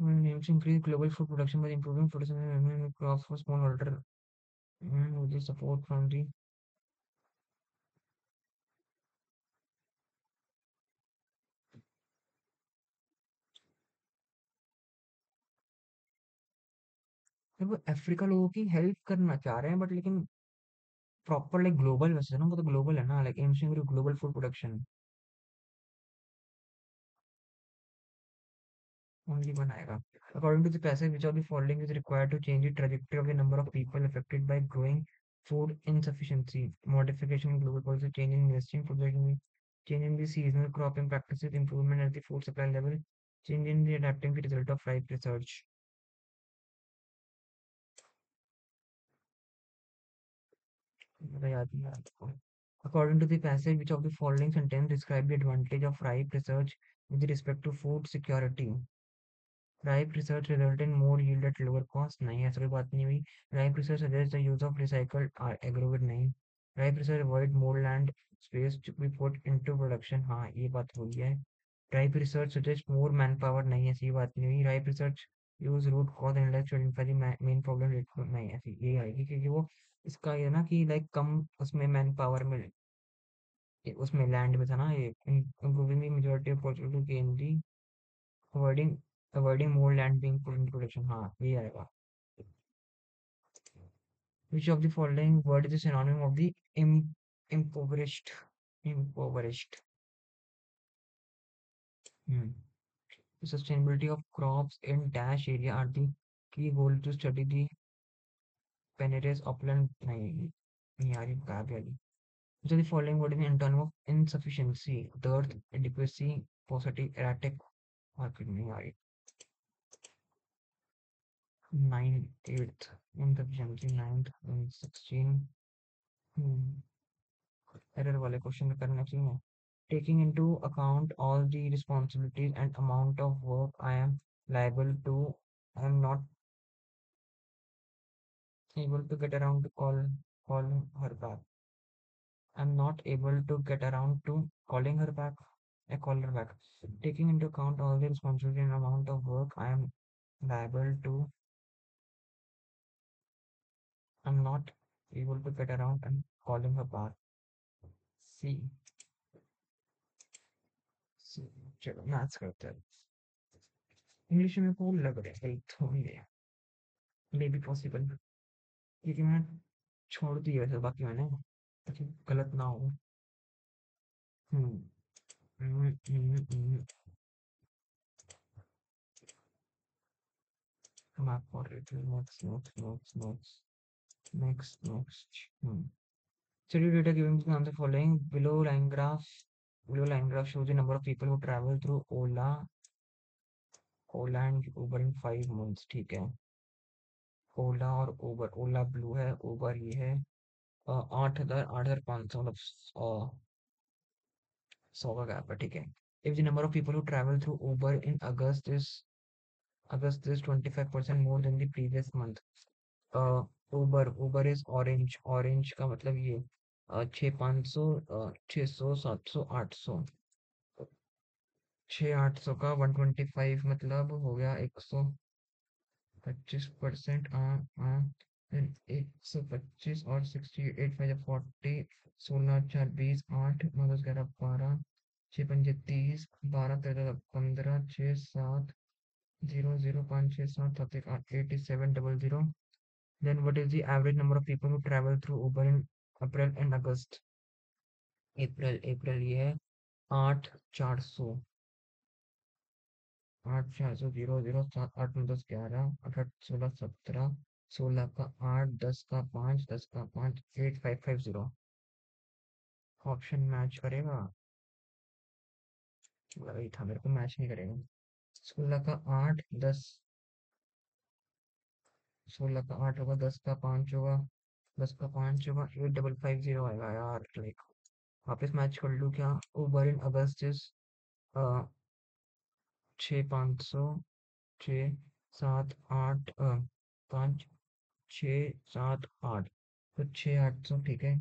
Speaker 1: aims to increase global food production by improving production crops for smallholder with the support from the वो अफ्रीका लोगों की हेल्प करना चाह रहे हैं बट लेकिन प्रॉपर लाइक ग्लोबल वैसे ना वो तो ग्लोबल है ना like aims to global food production only बनाएगा। According to the passage, which of the following is required to change the trajectory of the number of people affected by growing food insufficiency? Modification in global policy, change in investing, change in the seasonal cropping practices, improvement at the food supply level, change in the adapting the result of RIPE research। मेरा याद नहीं आ रहा। According to the passage, which of the following sentence describe the advantage of RIPE research with respect to food security? Ripe research resulted in more yield at lower cost। नहीं ऐसा कोई बात नहीं हुई। Ripe research suggests the use of recycled aggregate। नहीं। Ripe research avoid more land space to be put into production। हाँ ये बात हुई है। Ripe research suggests more manpower। नहीं ऐसी बात नहीं हुई। Ripe research use root cause and like identify the main problem नहीं ऐसी ये आएगी क्योंकि वो इसका ये ना कि लाइक कम उसमें मैन पावर में उसमें लैंड में था ना ये improving the majority of possible to gain the avoiding avoiding more land being put into production हाँ ये आएगा which of the following word is a synonym of the impoverished impoverished hmm. The sustainability of crops in dash area are the key goal to study the Penrose upland नहीं नहीं आ रही कहाँ पे आ रही so the following word is in term of insufficiency dearth adequacy paucity erratic market नहीं आ रही 9 8th insufficiency 9th 16 error वाले question करने चाहिए taking into account all the responsibilities and amount of work I am liable to I am not able to get around to call her back I'm not able to get around to calling her back I call her back taking into account all the responsibility and amount of work I am liable to I'm not able to get around and calling her back सी सी चलो maths करते हैं English में को लग रहा है health होंगे may be possible क्योंकि मैं छोड़ दी वैसे बाकी मैंने ताकि गलत ना हो हम्म मैप पढ़ रही थी नेक्स्ट चलिए data given to answer following below line graph shows the number of people who travel through Ola and Uber in 5 months ठीक है ओला और उबर ओला ब्लू है उबर ये है 8,500 मतलब 100 का गैप है ठीक है if the number of people who travel through Uber in August is 25% more than the previous month Uber is orange का मतलब ये 6,500 600 700 800 6,800 का 125 मतलब हो गया 125% 125 और 68 फाइव 40 16 4 20 8 9 10 11 12 6 पंजे 30 12 13 15 6 7 0 0 5 6 7 7 1 8 8700 then what is the average number of people who travel through Uber in April and August अप्रैल ये है 8,400 8,400 0 0 7 8 9 10 11 18 16 17 16 का 8 10 का 5 10 का 5 8550 ऑप्शन मैच करेगा वही था मेरे को मैच नहीं करेगा 16 का 8 10 16 का 8 होगा 10 का 5 होगा 10 का 5 होगा 8550 आएगा यार लाइक वापस मैच कर लूँ क्या उबर इन अगस्त इज 6,500 6 7 8 5 6 7 8 तो 6,800 ठीक है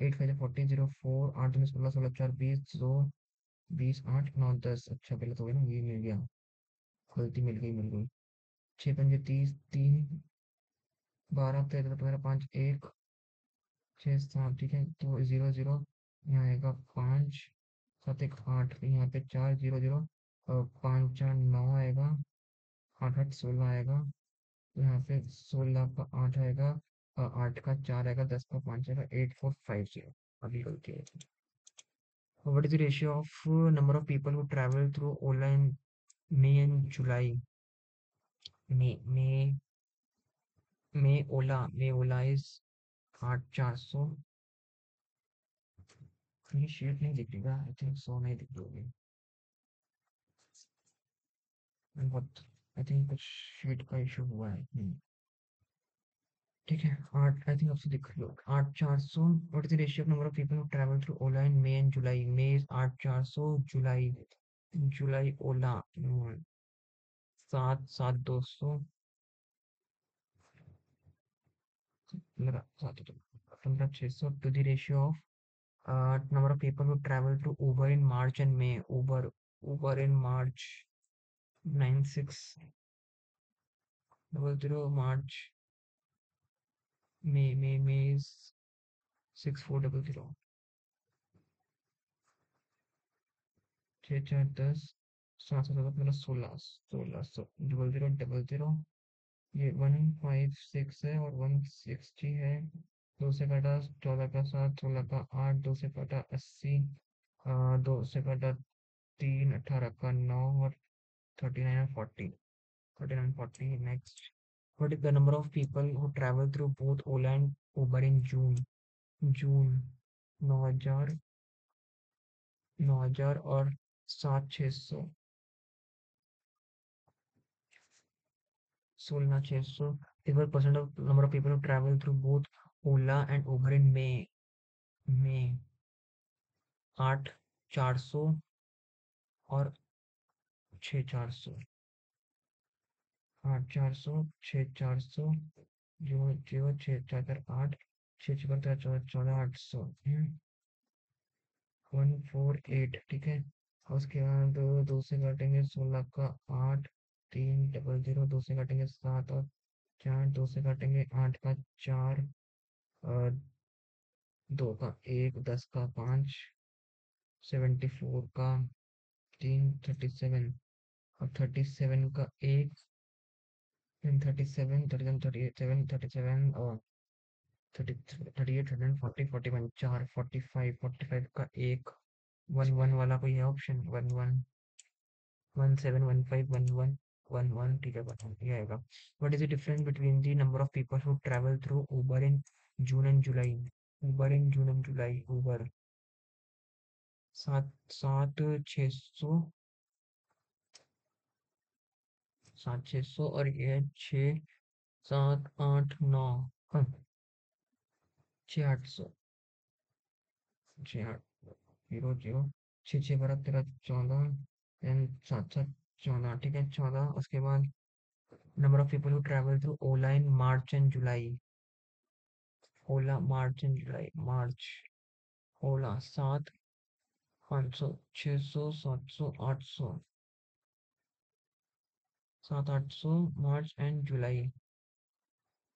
Speaker 1: 8 5 40 04 8 में 16 16 4 20 2 20 8 9 10 अच्छा पहले तो ना ये मिल गया गलती मिल गई 6 पंजे 30 3 12 13 15 5 1 6 7 ठीक है तो 0 0 यहाँ आएगा 5 7 1 8 यहाँ पे 4 0 0 और 5 4 9 आएगा 8 8 16 आएगा यहाँ पे 16 का 8 आएगा और 8 का 4 आएगा 10 का 5 आएगा 8450 अभी गलती है what is the ratio of number of people who travel through Ola in May and July May May Ola is 8,400 ये शीट नहीं दिख रही आई थिंक सो नहीं दिख रही होगी बहुत आई थिंक कुछ शीट का इशू हुआ है ठीक है 8 आई थिंक आपसे दिख रही होगी 8,400 what is the ratio of number of people who travel through Ola in May and July May is 8,400 July Ola 7,7,200 15,600 to the ratio of number of people who travel through Uber in March and May. Uber in March 96 मार्च, मे 6400, 6 4 10, 7 7 7 16, 0000, ये 156 है और 160 है। दो से काटा 14 का 7, 16 का 8, दो से काटा 80, दो से काटा 3, 18 का 9 और 39 और 40, 39 40 next. What is the number of people who travel through both Ola and Uber in June? जून 9,000, 9,000 और 7 600, 16 600। Equal percent of number of people who travel through both Ola and Uber in May 8 400 और 6 400, 8 400 6 400, जो जो 6 4 4 8, 6 6 14 14 14 800, 148, ठीक है। और उसके बाद दो से काटेंगे 16 का 8, 300, दो से काटेंगे 7 और 4, दो से काटेंगे 8 का 4, दो का 1, 10 का 5, 74 का 3, 37 और 37 का 1, 37 37 37 37 और 38 140 41 4, 45 45 का 1, 11 वाला कोई है ऑप्शन? 11 17 15 11 11, ठीक है, बताओ ये आएगा। What is the difference between the number of people who travel through Uber in June and July? Uber in June and जुलाई, उबर 7 7 600, 7 600 और ये 6 7 8 9, 6 800, 6 8 0 0, 6 6 12 13 14 एंड 7 7 14, ठीक है 14। उसके बाद number of people who travel through Ola in March and July, Ola March and July, March Ola 7 500 600 700 800, 7 800 March and जुलाई,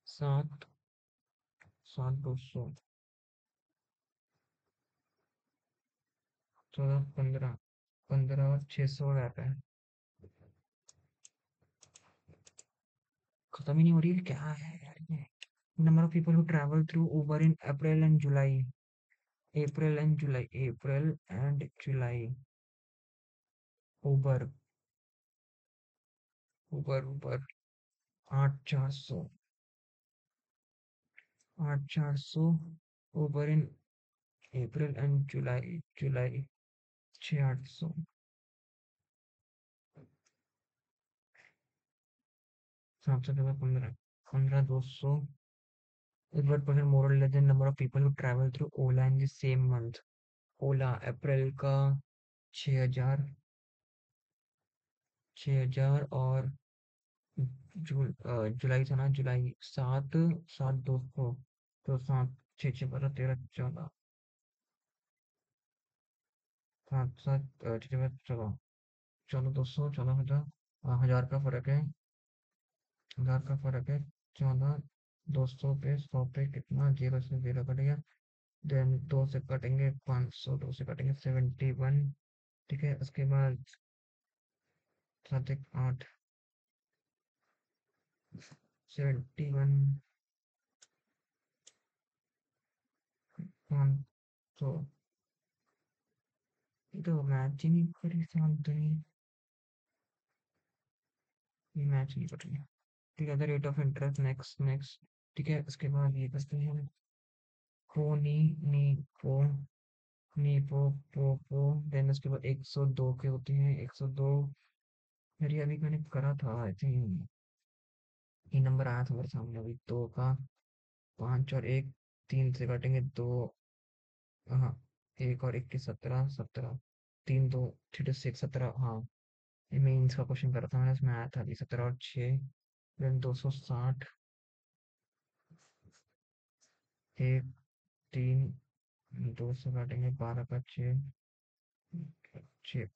Speaker 1: 7 7 200, 14 15 15 और 600 हो जाता है। खत्म ही नहीं हो रही है, क्या है यार ये। Number of people who travel through Uber in April and July, April and July, April and July, Uber Uber Uber 8 400, 8 400 Uber in April and July, July 6 800, 7 7 15 15 200। It would percent more or less than number of people who travel through Ola in the same month. ओला अप्रैल का 6,000, 6,000 और जुलाई था ना, जुलाई 7 7 200, तो 7 6 6 12 13 14, 7 7 6 6 12 14 200, 14,000, 1,000 का फर्क है, 1,000 का फर्क है, 14 200 पे 100 पे कितना, जीरो से जीरो कट गया, देन दो से कटेंगे 500, दो से कटेंगे 71, ठीक है। उसके बाद 7 1 8, 71 500, ये तो मैच ही नहीं करी साधनी, ये मैच नहीं कर रही है। ठीक है, the rate of interest, next next, ठीक है। उसके बाद ये करते हैं को नी को नी पो देन उसके बाद 102 के होते हैं, 102। मेरी अभी मैंने करा था आई थिंक, ये नंबर आया था मेरे सामने अभी, 2 का 5 और 1, 3 से काटेंगे 2, हाँ 1 और 1 की 17 17, 3 2 3 6 17, हाँ ये मेंस का क्वेश्चन करा था मैंने, उसमें आया था अभी 17 और 6, देन 260, 1 3, 2 से काटेंगे 12 का 6, 6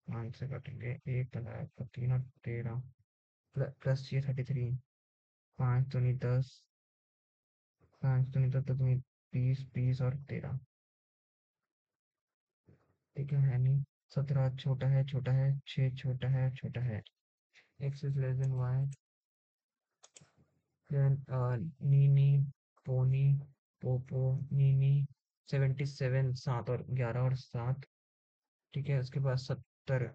Speaker 1: 5 से काटेंगे 1 लगाया का 3 और 13, प्लस चाहिए 33। पाँच तो नहीं 10, पाँच तो नहीं तो तुम्हें 20, 20 और 13। ठीक है नहीं। 17 छोटा है, छोटा है। 6 छोटा है, छोटा है। X is less than Y. Then नीनी, पोनी, पोपो, नीनी। 77, 7 और 11 और 7। ठीक है, उसके बाद 70,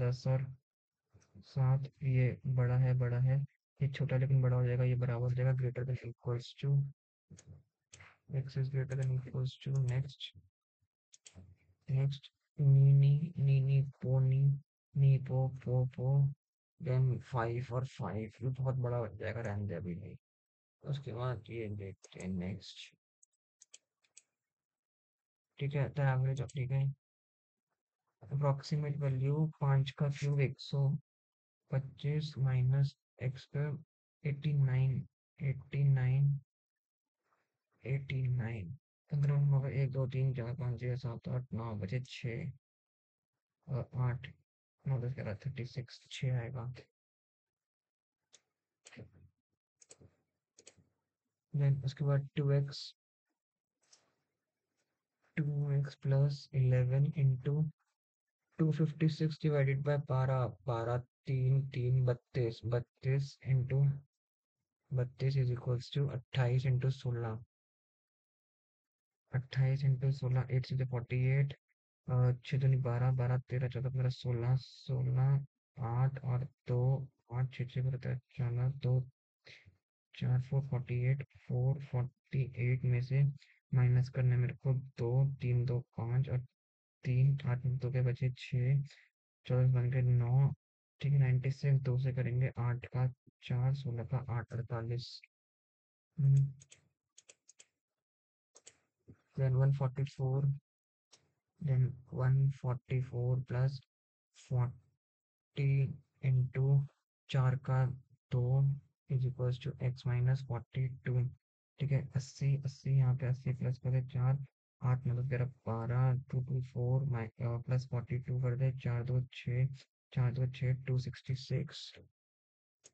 Speaker 1: 10 और 7। ये बड़ा है, बड़ा है। ये छोटा लेकिन बड़ा हो जाएगा, ये बराबर हो जाएगा, greater than equals to. X is greater than equals to. Next, next. नीनी, नीनी, पोनी, नीपो, पोपो। देन 5 और 5, ये बहुत बड़ा बन जाएगा, रहने दे अभी नहीं। उसके बाद ये देखते हैं नेक्स्ट। ठीक है, तो एवरेज। ठीक है, अप्रोक्सीमेट वैल्यू 5 का क्यूब 125 माइनस एक्स का 89, 89, 89। 15 हो गए, 1 2 3 4 5 6 7 8 9 बचे 6 और 8। 9 10 11 36, 6 आएगा। देन उसके बाद 2x plus 11 into 256 divided by 12। 12 3 3 32, 32 into 32 is equals to 28 into 16। 28 into 16, 8 से 48। 6 दूनी 12, 12 13 14 15 16, 16 8 और 2। 8 6 6 करता है 14, 2 4 4 48। 448 में से माइनस करने मेरे को 2 3 2 5 और 3 8 में 2 के बचे 6। 24 बन गए 9। ठीक है, 96 2 से करेंगे 8 का 4, 16 का 8, 48। देन 144। देन 144 प्लस 40 इंटू 4 का 2 is equals to X minus 42। ठीक है, 80, 80 यहाँ पे 80 प्लस कर दे 4। 8 मतलब तेरा 12, 224 प्लस 42 कर दे 4 2 6, 4 2 6, 266,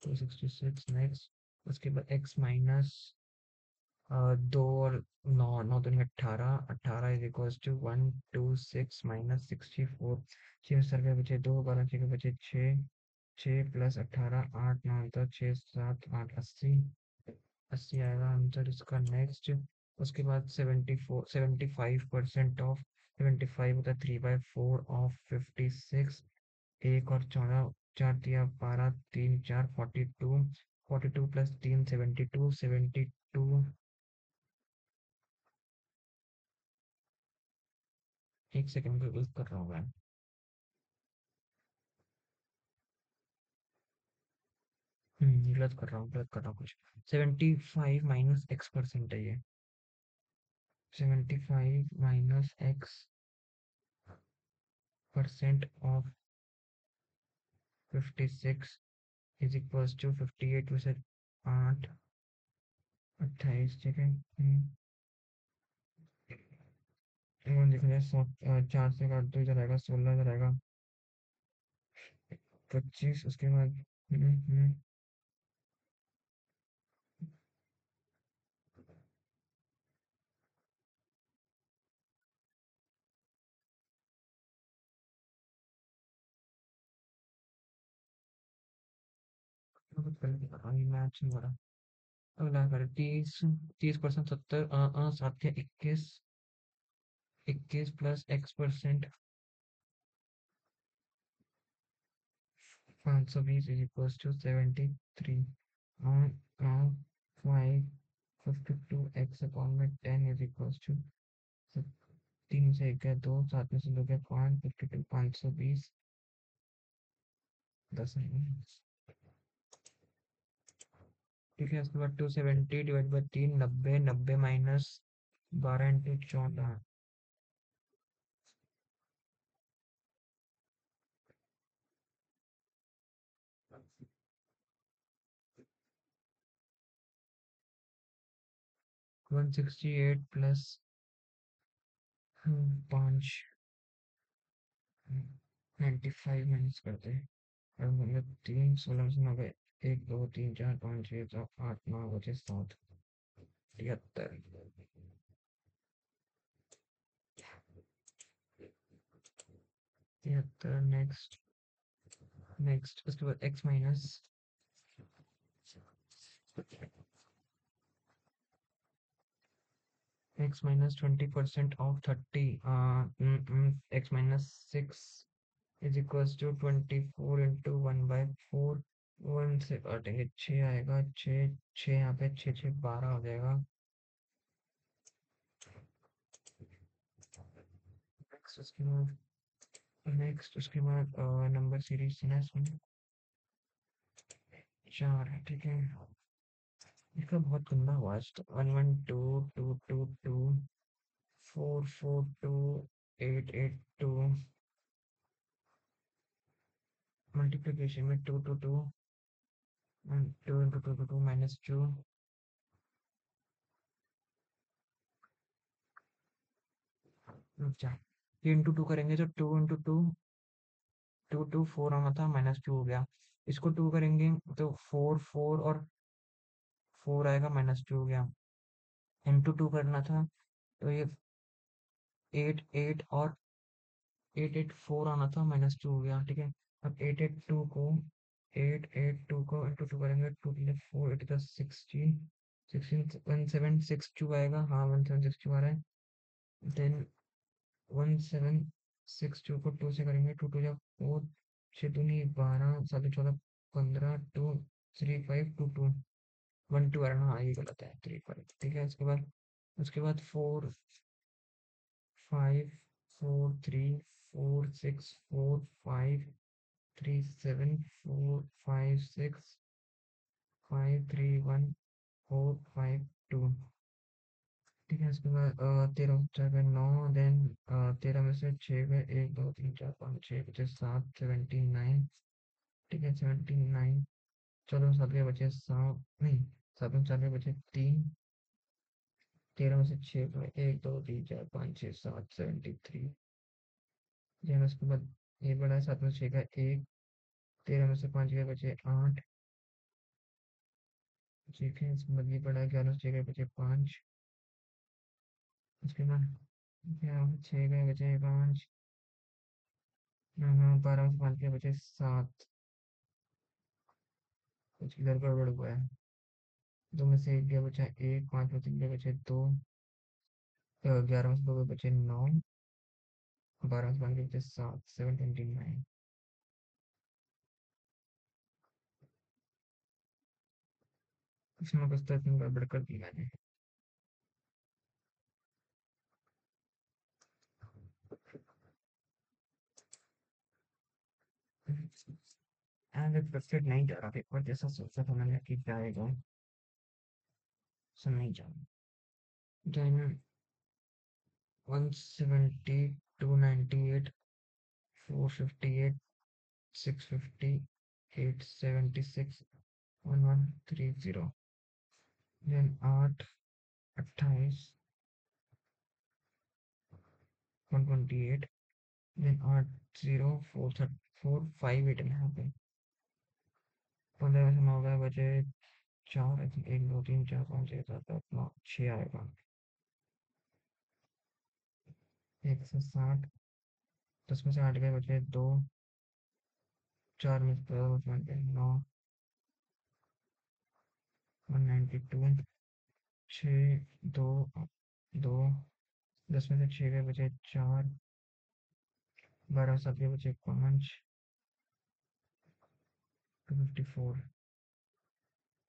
Speaker 1: 266। नेक्स्ट, उसके बाद एक्स माइनस 2 और 9, 9 दूनी 18, 18 इज इक्वल्स टू 126 माइनस 64। 6 सर के बचे 2, 12 6 के बचे 6। 6 प्लस 18, 8 9 10 6 7 8, 80। 80 आएगा आंसर इसका। नेक्स्ट, उसके बाद 74, 75% ऑफ 75 होता है 3/4 ऑफ 56। 1 और 14, 4 दिया 12, 3 4 42। 42 प्लस 3 72, 72। एक सेकंड में वेट कर रहा हूँ मैं। गलत कर रहा हूँ, गलत कर रहा हूँ कुछ। 75 माइनस एक्स परसेंट है ये। 75 minus X percent of 56 is equals to 58 में से 8, 28। ठीक है, देखा जाए 4 से काट दो, इधर आएगा 16, इधर आएगा 25। उसके बाद हम्म, मैच नहीं हो रहा। अगला कर 30, 30% 70, 7 या 21। 21 plus x percent 520 is equals to 73 on 5 52 x upon में 10 is equals to 3 से 1 गया 2, 7 में से 2 गया 5, 52 520। 10 ठीक है, उसके बाद 270 divide by 3, 90, 90 minus 12 into 14। 168 plus 5, 95 minus करते हैं और मतलब 3 16 में 1 2 3 4 5 6 7 8 9 बचे 7 73 73 नेक्स्ट नेक्स्ट उसके बाद x minus 20% of 30 x minus 6 is equals to 24 into 1 by 4 1 से काटेंगे 6 आएगा 6 6 यहाँ पे 6 6 12 हो जाएगा नेक्स्ट उसके बाद नंबर सीरीज थी ना इसमें 4 है ठीक है इसका बहुत गंदा हुआ आज तो 1 1 2 2 2 2 4 4 2 8 8 2 मल्टीप्लिकेशन में 2 2 2 and 2 into 2 to 2 minus 2 अच्छा 3 into 2 करेंगे तो 2 into 2 2 2 4 आना था माइनस 2 हो गया इसको 2 करेंगे तो 4 4 और 4 आएगा माइनस 2 हो गया इंटू 2 करना था तो ये 8 8 और 8 8 4 आना था माइनस 2 हो गया ठीक है अब 8 8 2 को 8 8 2 को इंटू 2 करेंगे 2 4 8 16 16 1762 आएगा हाँ 1762 आ रहा है देन 1762 को 2 से करेंगे 2 2 जब 4 6 दूनी 12 7 14 15 2 3 5 2 2 1 2 आ रहा है हाँ ये गलत है 3 5 ठीक है उसके बाद 4 5 4 3 4 6 4 5 3 7 4 5 6 5 3 1 4 5 2 ठीक है इसके बाद 13 चार में 9 देन 13 में से 6 में 1 2 3 4 5 6 बचे 7 79 ठीक है 79 14 में 7 के बचे 7 नहीं 7 में 4 के बचे 3 13 में से 6 में 1 2 3 4 5 6 7 73 देन उसके बाद ये बड़ा है 7 में 6 का 1 13 में से 5 के बचे 8 ठीक है इसके बाद ये बड़ा है 11 में से 6 के बचे 5 उसके बाद 11 में 6 के बचे 5 12 में से 5 के बचे 7 कुछ इधर गड़बड़ हुआ है 2 में से 1 गया बचा 1 5 में से 3 गया बचे 2 11 में से 2 बचे 9 12 में से 5 के बचे 7 729 इसमें कुछ तो इतनी गड़बड़ कर दी मैंने अनएक्सपेक्टेड नहीं जा रहा पेपर जैसा सोचा था मैंने कि जाएगा सब नहीं जा देन 170 298 458 650 876 1130 देन 8 28 128 देन 8 0 4 4 5 8 यहाँ पे 15 में से 9 गए बचे 4 1 2 3 4 5 6 7 8 9 6 आएगा 160 10 में से 8 गए बचे 2 4 में से 9 192 6 2 2 10 में से 6 गए बचे 4 12 7 के बचे 5 254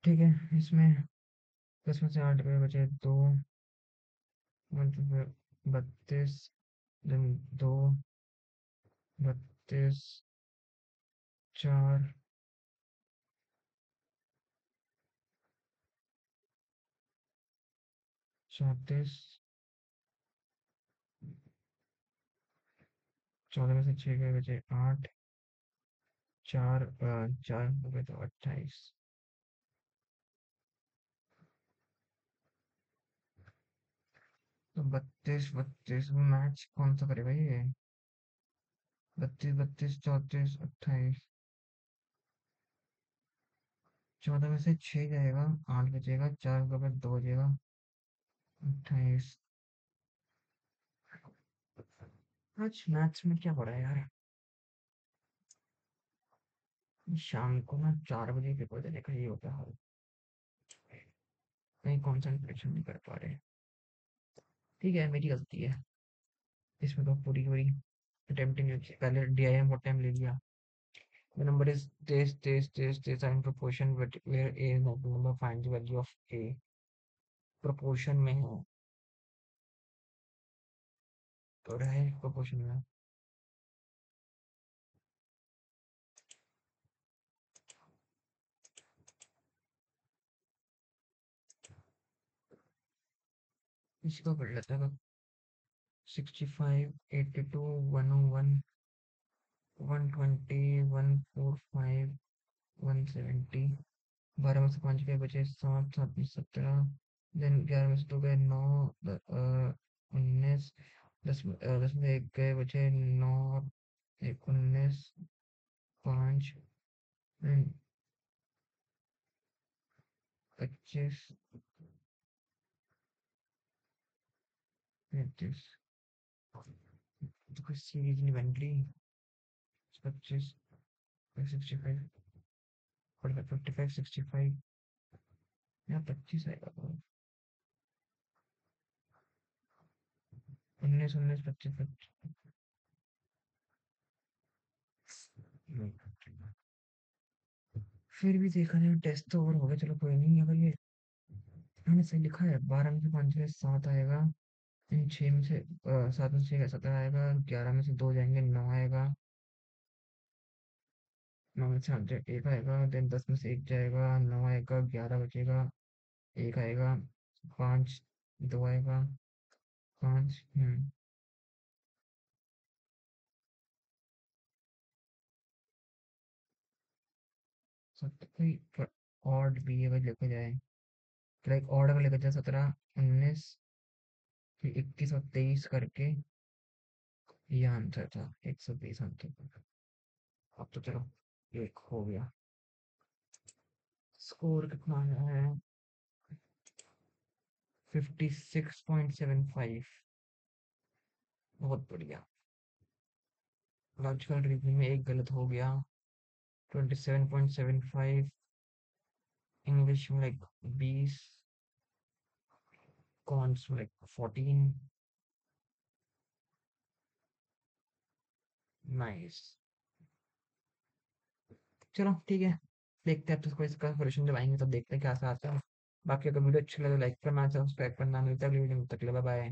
Speaker 1: ठीक है इसमें 10 में से 8 गए बचे 2 32 देन 2 32 4 34 14 में से 6 गए बचे 8 4 4 हो गए तो 28 तो 32 32 मैच कौन सा करेगा ये 32 32 34 28 14 में से 6 जाएगा, 8 बचेगा, 4 के बाद 2 बचेगा, 28। आज मैथ्स में क्या पढ़ा है यार? शाम को ना 4 बजे पेपर देने का ये होता है हाल। कहीं कंसंट्रेशन नहीं कर पा रहे। ठीक है, मेरी गलती है। इसमें तो पूरी की पूरी अटेम्प्टिंग पहले DIM बहुत टाइम ले लिया। The number is this are in proportion but where a is not the number, find the value of a। Proportion में है तो रहे प्रोपोर्शन में। इसको कर लेते हैं। 65, 82, 101, 120, 145, 170। 12 में से 5 गए बचे 7, 7 में 17। देन 11 में से 2 गए 9, 19। 10 में 1 गए बचे 9, 1 19, 5, 25, 35। तो कोई सीरीज नहीं बन रही। 25, 65, 55, 65 या 25 आएगा। 19, 19, 25, 25। फिर भी देखा जाए टेस्ट तो और हो गया, चलो कोई नहीं। अगर ये मैंने सही लिखा है, 12 में से 5 में 7 आएगा। इन 6 में से 7 में से 6 17 आएगा। 11 में से 2 जाएंगे 9 आएगा। 9 में से 8 1 आएगा। देन 10 में से 1 जाएगा 9 आएगा। 11 बचेगा, 1 आएगा। 5, 2 आएगा। 5। सब कोई ऑड भी अगर लेके जाए, लाइक ऑड अगर लेके जाए 17, 19, फिर 21 और 23 करके ये आंसर था 120 आंसर। अब तो चलो एक हो गया। स्कोर कितना आया है? 56.75। बहुत बढ़िया। लॉजिकल रीजनिंग में एक गलत हो गया। 27.75। इंग्लिश में लाइक 20। कॉन्स में लाइक 14। नाइस। चलो ठीक है, देखते हैं। अब तो इसका सॉल्यूशन जब आएंगे तब देखते हैं क्या आता है। बाकी अगर वीडियो अच्छी लगे लाइक करना, सब्सक्राइब करना। मिलता है अगली वीडियो में, तब तक के लिए बाय बाय।